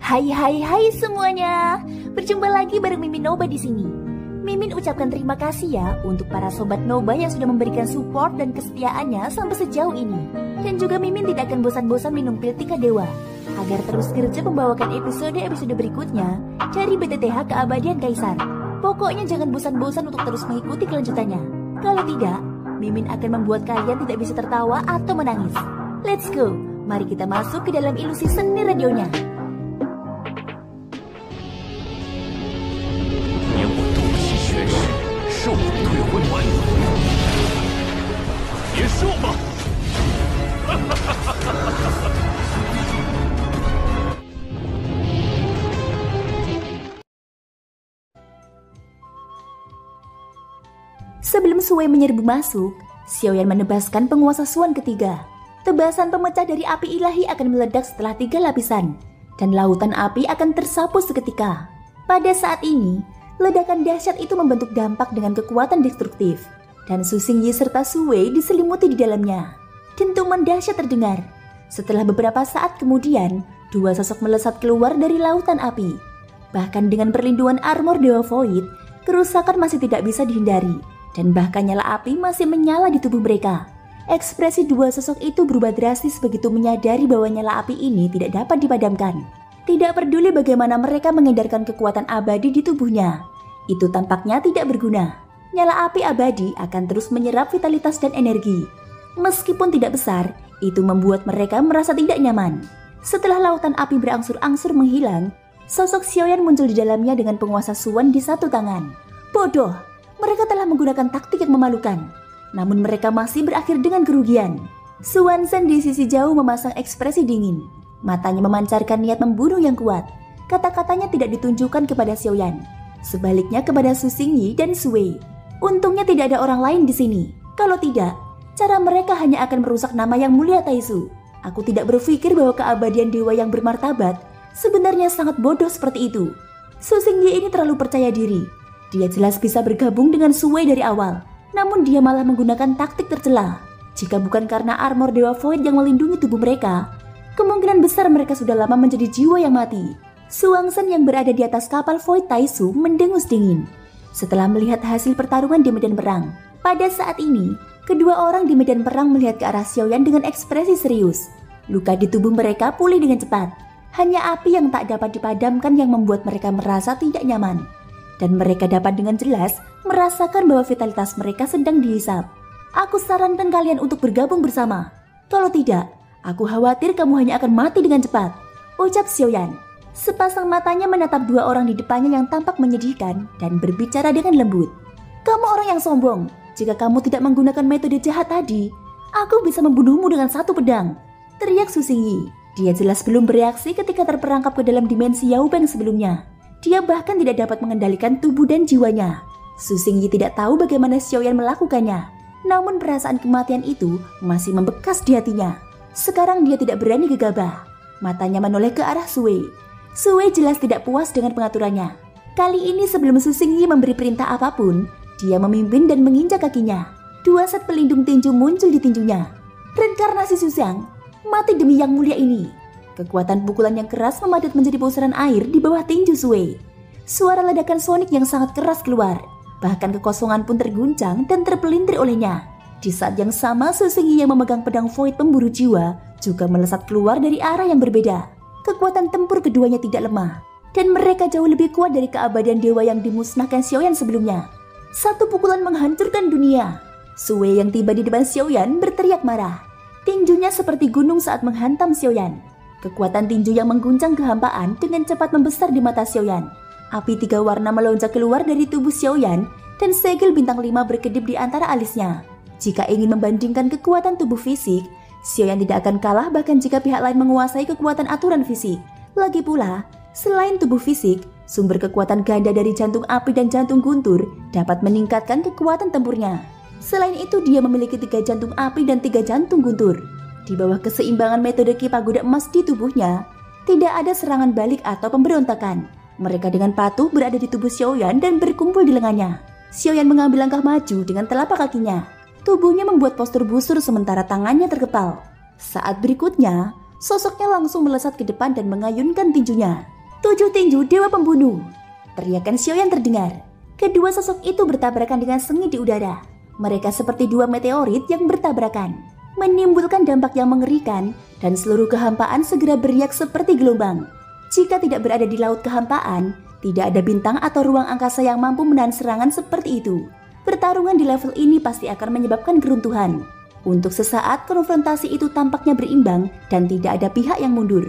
Hai semuanya. Berjumpa lagi bareng Mimin Noba di sini. Mimin ucapkan terima kasih ya untuk para sobat Noba yang sudah memberikan support dan kesetiaannya sampai sejauh ini. Dan juga Mimin tidak akan bosan-bosan minum pil Tika Dewa agar terus kerja membawakan episode-episode berikutnya dari BTTH Keabadian Kaisar. Pokoknya jangan bosan-bosan untuk terus mengikuti kelanjutannya. Kalau tidak, Mimin akan membuat kalian tidak bisa tertawa atau menangis. Let's go, mari kita masuk ke dalam ilusi seni radionya. Sebelum Sui menyerbu masuk, Xiaoyan menebaskan penguasa Suan ketiga. Tebasan pemecah dari api ilahi akan meledak setelah 3 lapisan, dan lautan api akan tersapu seketika. Pada saat ini, ledakan dahsyat itu membentuk dampak dengan kekuatan destruktif, dan Su Xingyi serta Su Wei diselimuti di dalamnya. Dentuman dahsyat terdengar. Setelah beberapa saat kemudian, 2 sosok melesat keluar dari lautan api. Bahkan dengan perlindungan armor Dewa Void, kerusakan masih tidak bisa dihindari. Dan bahkan nyala api masih menyala di tubuh mereka. Ekspresi 2 sosok itu berubah drastis begitu menyadari bahwa nyala api ini tidak dapat dipadamkan. Tidak peduli bagaimana mereka mengedarkan kekuatan abadi di tubuhnya, itu tampaknya tidak berguna. Nyala api abadi akan terus menyerap vitalitas dan energi. Meskipun tidak besar, itu membuat mereka merasa tidak nyaman. Setelah lautan api berangsur-angsur menghilang, sosok Xiaoyan muncul di dalamnya dengan penguasa Suan di satu tangan. Bodoh! Mereka telah menggunakan taktik yang memalukan, namun mereka masih berakhir dengan kerugian. Suan Zhen di sisi jauh memasang ekspresi dingin. Matanya memancarkan niat membunuh yang kuat. Kata-katanya tidak ditunjukkan kepada Xiaoyan, sebaliknya kepada Su Xingyi dan Su Wei. Untungnya tidak ada orang lain di sini. Kalau tidak, cara mereka hanya akan merusak nama yang mulia Taizu. Aku tidak berpikir bahwa keabadian dewa yang bermartabat sebenarnya sangat bodoh seperti itu. Su Xingyi ini terlalu percaya diri. Dia jelas bisa bergabung dengan Su Wei dari awal, namun dia malah menggunakan taktik tercela. Jika bukan karena armor Dewa Void yang melindungi tubuh mereka, kemungkinan besar mereka sudah lama menjadi jiwa yang mati. Su Wangsen yang berada di atas kapal Void Taizu mendengus dingin setelah melihat hasil pertarungan di medan perang. Pada saat ini, kedua orang di medan perang melihat ke arah Xiaoyan dengan ekspresi serius. Luka di tubuh mereka pulih dengan cepat. Hanya api yang tak dapat dipadamkan yang membuat mereka merasa tidak nyaman. Dan mereka dapat dengan jelas merasakan bahwa vitalitas mereka sedang dihisap. Aku sarankan kalian untuk bergabung bersama. Kalau tidak, aku khawatir kamu hanya akan mati dengan cepat, ucap Xiaoyan. Sepasang matanya menatap 2 orang di depannya yang tampak menyedihkan dan berbicara dengan lembut. Kamu orang yang sombong. Jika kamu tidak menggunakan metode jahat tadi, aku bisa membunuhmu dengan 1 pedang, teriak Su Xingyi. Dia jelas belum bereaksi ketika terperangkap ke dalam dimensi Yaobeng sebelumnya. Dia bahkan tidak dapat mengendalikan tubuh dan jiwanya. Su Xingyi tidak tahu bagaimana Xiaoyan melakukannya, namun perasaan kematian itu masih membekas di hatinya. Sekarang dia tidak berani gegabah. Matanya menoleh ke arah Su Wei. Su Wei jelas tidak puas dengan pengaturannya. Kali ini sebelum Su Xingyi memberi perintah apapun, dia memimpin dan menginjak kakinya. 2 set pelindung tinju muncul di tinjunya. Reinkarnasi Suxiang, mati demi yang mulia ini. Kekuatan pukulan yang keras memadat menjadi pusaran air di bawah tinju Su Wei. Suara ledakan sonik yang sangat keras keluar. Bahkan kekosongan pun terguncang dan terpelintir olehnya. Di saat yang sama, Su Xingyi yang memegang pedang Void pemburu jiwa juga melesat keluar dari arah yang berbeda. Kekuatan tempur keduanya tidak lemah, dan mereka jauh lebih kuat dari keabadian dewa yang dimusnahkan Xiaoyan sebelumnya. 1 pukulan menghancurkan dunia. Su Wei yang tiba di depan Xiaoyan berteriak marah. Tinjunya seperti gunung saat menghantam Xiaoyan. Kekuatan tinju yang mengguncang kehampaan dengan cepat membesar di mata Xiaoyan. Api 3 warna melonjak keluar dari tubuh Xiaoyan dan segel bintang 5 berkedip di antara alisnya. Jika ingin membandingkan kekuatan tubuh fisik, Xiaoyan tidak akan kalah bahkan jika pihak lain menguasai kekuatan aturan fisik. Lagi pula, selain tubuh fisik, sumber kekuatan ganda dari jantung api dan jantung guntur dapat meningkatkan kekuatan tempurnya. Selain itu, dia memiliki 3 jantung api dan 3 jantung guntur. Di bawah keseimbangan metode Ki Pagoda Emas di tubuhnya, tidak ada serangan balik atau pemberontakan. Mereka dengan patuh berada di tubuh Xiaoyan dan berkumpul di lengannya. Xiaoyan mengambil langkah maju dengan telapak kakinya. Tubuhnya membuat postur busur sementara tangannya terkepal. Saat berikutnya, sosoknya langsung melesat ke depan dan mengayunkan tinjunya. 7 tinju dewa pembunuh. Teriakan Xiaoyan terdengar. Kedua sosok itu bertabrakan dengan sengit di udara. Mereka seperti dua meteorit yang bertabrakan, menimbulkan dampak yang mengerikan dan seluruh kehampaan segera beriak seperti gelombang. Jika tidak berada di laut kehampaan, tidak ada bintang atau ruang angkasa yang mampu menahan serangan seperti itu. Pertarungan di level ini pasti akan menyebabkan keruntuhan. Untuk sesaat konfrontasi itu tampaknya berimbang dan tidak ada pihak yang mundur.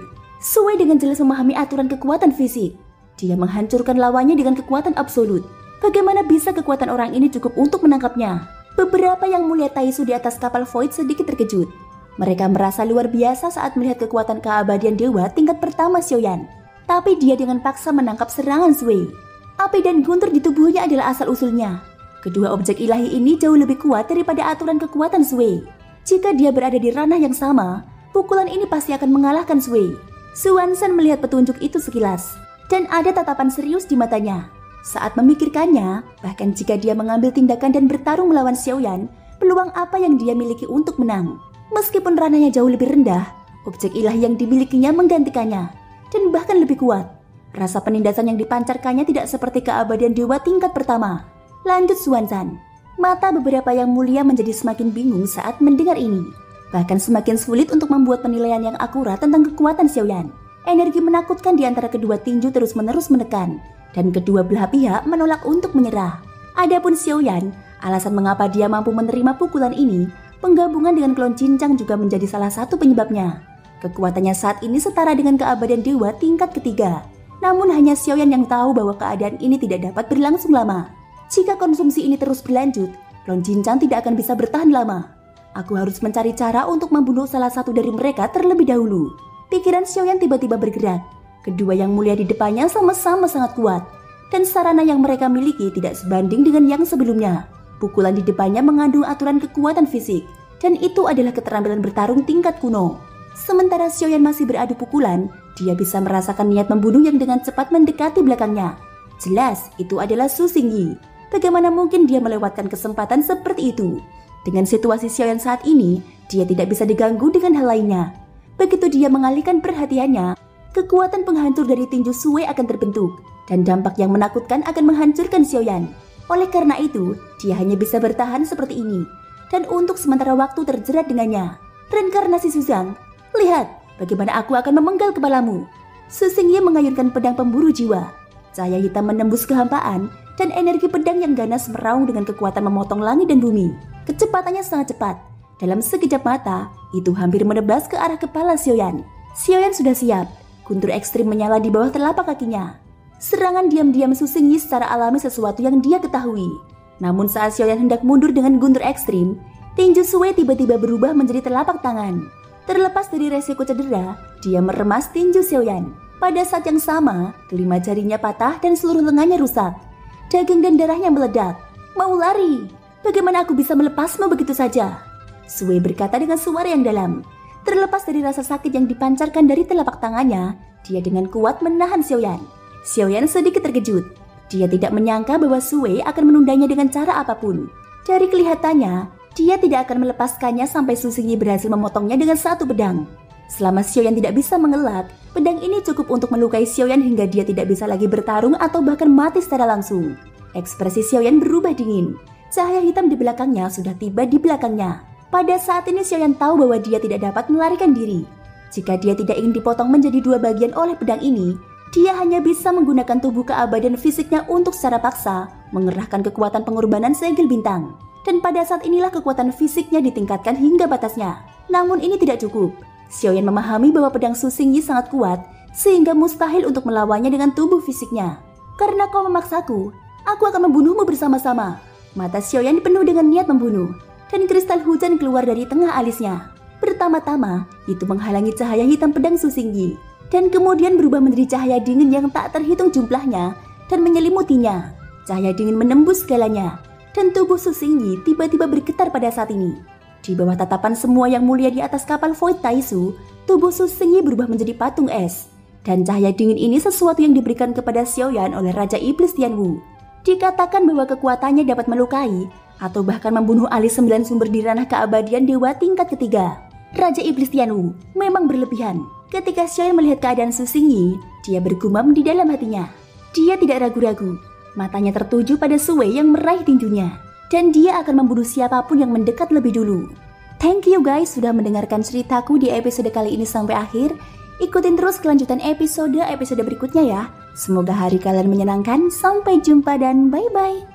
Sui dengan jelas memahami aturan kekuatan fisik. Dia menghancurkan lawannya dengan kekuatan absolut. Bagaimana bisa kekuatan orang ini cukup untuk menangkapnya? Beberapa yang mulia Taisu di atas kapal Void sedikit terkejut. Mereka merasa luar biasa saat melihat kekuatan keabadian dewa tingkat pertama Xiaoyan. Tapi dia dengan paksa menangkap serangan Sui. Api dan guntur di tubuhnya adalah asal-usulnya. Kedua objek ilahi ini jauh lebih kuat daripada aturan kekuatan Sui. Jika dia berada di ranah yang sama, pukulan ini pasti akan mengalahkan Sui. Suansan melihat petunjuk itu sekilas, dan ada tatapan serius di matanya. Saat memikirkannya, bahkan jika dia mengambil tindakan dan bertarung melawan Xiaoyan, peluang apa yang dia miliki untuk menang? Meskipun ranahnya jauh lebih rendah, objek ilahi yang dimilikinya menggantikannya, dan bahkan lebih kuat. Rasa penindasan yang dipancarkannya tidak seperti keabadian dewa tingkat pertama. Lanjut Suansan. Mata beberapa yang mulia menjadi semakin bingung saat mendengar ini. Bahkan semakin sulit untuk membuat penilaian yang akurat tentang kekuatan Xiaoyan. Energi menakutkan di antara kedua tinju terus-menerus menekan, dan kedua belah pihak menolak untuk menyerah. Adapun Xiaoyan, alasan mengapa dia mampu menerima pukulan ini, penggabungan dengan klon cincang juga menjadi salah satu penyebabnya. Kekuatannya saat ini setara dengan keabadian dewa tingkat ketiga. Namun hanya Xiaoyan yang tahu bahwa keadaan ini tidak dapat berlangsung lama. Jika konsumsi ini terus berlanjut, klon cincang tidak akan bisa bertahan lama. Aku harus mencari cara untuk membunuh salah satu dari mereka terlebih dahulu. Pikiran Xiaoyan tiba-tiba bergerak. Kedua yang mulia di depannya sama-sama sangat kuat, dan sarana yang mereka miliki tidak sebanding dengan yang sebelumnya. Pukulan di depannya mengandung aturan kekuatan fisik, dan itu adalah keterampilan bertarung tingkat kuno. Sementara Xiaoyan masih beradu pukulan, dia bisa merasakan niat membunuh yang dengan cepat mendekati belakangnya. Jelas, itu adalah Su Xingyi. Bagaimana mungkin dia melewatkan kesempatan seperti itu? Dengan situasi Xiaoyan saat ini, dia tidak bisa diganggu dengan hal lainnya. Begitu dia mengalihkan perhatiannya, kekuatan penghancur dari tinju Sui akan terbentuk, dan dampak yang menakutkan akan menghancurkan Xiaoyan. Oleh karena itu, dia hanya bisa bertahan seperti ini, dan untuk sementara waktu terjerat dengannya. Reinkarnasi Suzang, lihat bagaimana aku akan memenggal kepalamu. Su Xingyi mengayunkan pedang pemburu jiwa. Cahaya hitam menembus kehampaan, dan energi pedang yang ganas meraung dengan kekuatan memotong langit dan bumi. Kecepatannya sangat cepat. Dalam sekejap mata, itu hampir menebas ke arah kepala Xiaoyan. Xiaoyan sudah siap. Guntur ekstrim menyala di bawah telapak kakinya. Serangan diam-diam Su Xingyi secara alami sesuatu yang dia ketahui. Namun saat Xiaoyan hendak mundur dengan guntur ekstrim, tinju Sui tiba-tiba berubah menjadi telapak tangan. Terlepas dari resiko cedera, dia meremas tinju Xiaoyan. Pada saat yang sama, kelima jarinya patah dan seluruh lengannya rusak. Daging dan darahnya meledak. Mau lari? Bagaimana aku bisa melepasmu begitu saja? Sui berkata dengan suara yang dalam. Terlepas dari rasa sakit yang dipancarkan dari telapak tangannya, dia dengan kuat menahan Xiaoyan. Xiaoyan sedikit terkejut. Dia tidak menyangka bahwa Sui akan menundanya dengan cara apapun. Dari kelihatannya, dia tidak akan melepaskannya sampai Su Xingyi berhasil memotongnya dengan satu pedang. Selama Xiaoyan tidak bisa mengelak, pedang ini cukup untuk melukai Xiaoyan hingga dia tidak bisa lagi bertarung atau bahkan mati secara langsung. Ekspresi Xiaoyan berubah dingin. Cahaya hitam di belakangnya sudah tiba di belakangnya. Pada saat ini Xiaoyan tahu bahwa dia tidak dapat melarikan diri. Jika dia tidak ingin dipotong menjadi dua bagian oleh pedang ini, dia hanya bisa menggunakan tubuh keabadian fisiknya untuk secara paksa mengerahkan kekuatan pengorbanan segel bintang. Dan pada saat inilah kekuatan fisiknya ditingkatkan hingga batasnya. Namun ini tidak cukup. Xiaoyan memahami bahwa pedang Su Xingyi sangat kuat, sehingga mustahil untuk melawannya dengan tubuh fisiknya. Karena kau memaksaku, aku akan membunuhmu bersama-sama. Mata Xiaoyan penuh dengan niat membunuh, dan kristal hujan keluar dari tengah alisnya. Pertama-tama, itu menghalangi cahaya hitam pedang Su Xingyi, dan kemudian berubah menjadi cahaya dingin yang tak terhitung jumlahnya, dan menyelimutinya. Cahaya dingin menembus segalanya, dan tubuh Su Xingyi tiba-tiba bergetar pada saat ini. Di bawah tatapan semua yang mulia di atas kapal Void Taisu, tubuh Su Xingyi berubah menjadi patung es. Dan cahaya dingin ini sesuatu yang diberikan kepada Xiaoyan oleh Raja Iblis Tianwu. Dikatakan bahwa kekuatannya dapat melukai atau bahkan membunuh alih 9 sumber di ranah keabadian dewa tingkat ketiga. Raja Iblis Tianwu memang berlebihan. Ketika Xiaoyan melihat keadaan Su Xingyi, Dia bergumam di dalam hatinya. Dia tidak ragu-ragu. Matanya tertuju pada Sue yang meraih tinjunya. Dan dia akan membunuh siapapun yang mendekat lebih dulu. Thank you guys sudah mendengarkan ceritaku di episode kali ini sampai akhir. Ikutin terus kelanjutan episode berikutnya ya. Semoga hari kalian menyenangkan. Sampai jumpa dan bye-bye.